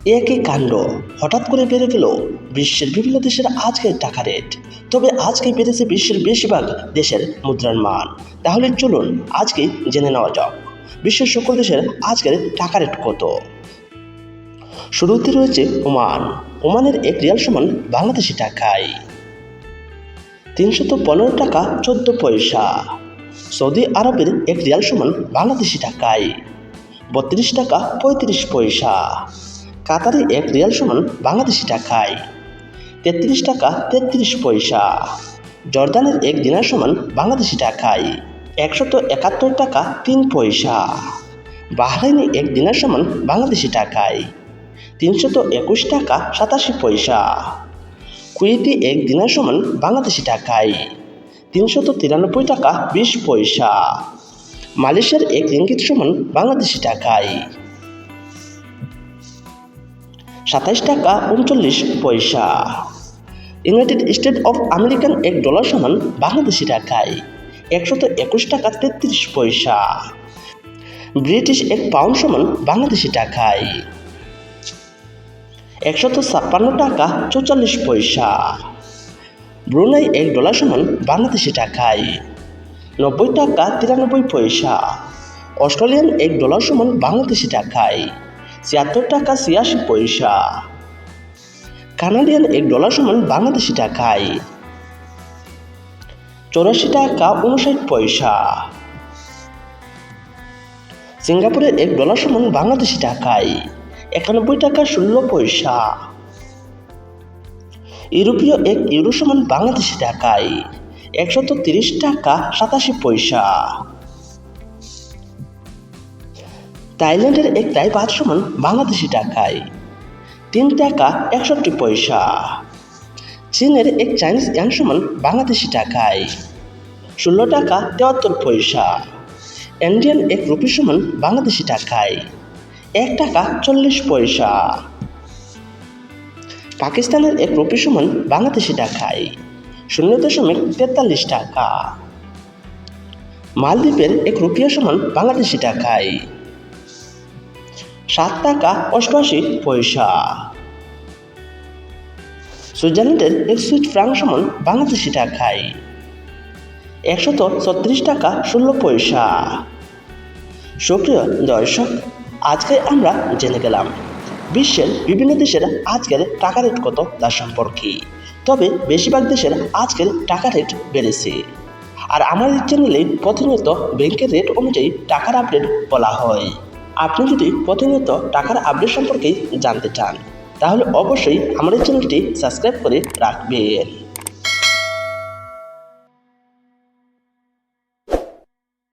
একই কাণ্ড হঠাৎ করে বেড়ে গেল বিশ্বের বিভিন্ন দেশের আজকের টাকা রেট। তবে আজকে বেড়েছে বিশ্বের বেশিরভাগ দেশের মুদ্রার মান। তাহলে চলুন আজকে জেনে নেওয়া যাক বিশ্বের সকল দেশের আজকের টাকা রেট কত। শুরুতে রয়েছে ওমান। ওমানের এক রিয়াল সমান বাংলাদেশি টাকায় 315 টাকা 14 পয়সা। সৌদি আরবের এক রিয়াল সমান বাংলাদেশি টাকায় 32 টাকা 35 পয়সা। কাতারে এক রিয়াল সমান বাংলাদেশি টাকায় 33 টাকা 33 পয়সা। জর্দানের এক দিনার সমান বাংলাদেশি টাকায় 171 টাকা 3 পয়সা। বাহরাইনে এক দিনার সমান বাংলাদেশি টাকায় 321 টাকা 87 পয়সা। কুয়েতে এক দিনার সমান বাংলাদেশি টাকায় 393 টাকা 20 পয়সা। মালয়েশিয়ার এক রিঙ্গিত সমান বাংলাদেশি টাকায় 27 টাকা 39 পয়সা। ইউনাইটেড স্টেট অফ আমেরিকান এক ডলার সমান বাংলাদেশি টাকায় 121 টাকা 33 পয়সা। ব্রিটিশ এক পাউন্ড সমান বাংলাদেশি টাকায় 156 টাকা 44 পয়সা। ব্রুনাই এক ডলার সমান বাংলাদেশি টাকায় 90 টাকা 93 পয়সা। অস্ট্রেলিয়ান এক ডলার সমান বাংলাদেশি টাকায় 76 টাকা 86 পয়সা। কানাডিয়ান এক ডলার সমান বাংলাদেশি টাকায় 84 টাকা 59 পয়সা। সিঙ্গাপুরের এক ডলার সমান বাংলাদেশি টাকায় 91 টাকা 16 পয়সা। ইউরোপীয় এক ইউরো সমান বাংলাদেশি টাকায় 130 টাকা 87 পয়সা। থাইল্যান্ডের এক টাই বাত সমান বাংলাদেশি টাকায় 3 টাকা 61 পয়সা। চীনের এক চাইনিজ ইয়ান সমান বাংলাদেশি টাকায় 16 টাকা 73 পয়সা। ইন্ডিয়ান এক রুপি সমান বাংলাদেশি টাকায় 1 টাকা 40 পয়সা। পাকিস্তানের এক রুপি সমান বাংলাদেশি টাকায় 0.43 টাকা। মালদ্বীপের এক রুপিয়া সমান বাংলাদেশি টাকায় 7 টাকা 88 পয়সা। সুইজারল্যান্ডের এক সুইস ফ্রাঙ্ক সমান বাংলাদেশি টাকায় 136 টাকা 16 পয়সা। সুপ্রিয় দর্শক, আজকে আমরা জেনে গেলাম বিশ্বের বিভিন্ন দেশের আজকের টাকা রেট কত তার সম্পর্কে। তবে বেশিরভাগ দেশের আজকের টাকা রেট বেড়েছে। আর আমাদের চ্যানেলে প্রতিনিয়ত ব্যাংকের রেট অনুযায়ী টাকার আপডেট বলা হয়। আপনি যদি প্রতিনিয়ত টাকার আপডেট সম্পর্কে জানতে চান তাহলে অবশ্যই আমাদের চ্যানেলটি সাবস্ক্রাইব করে রাখবেন।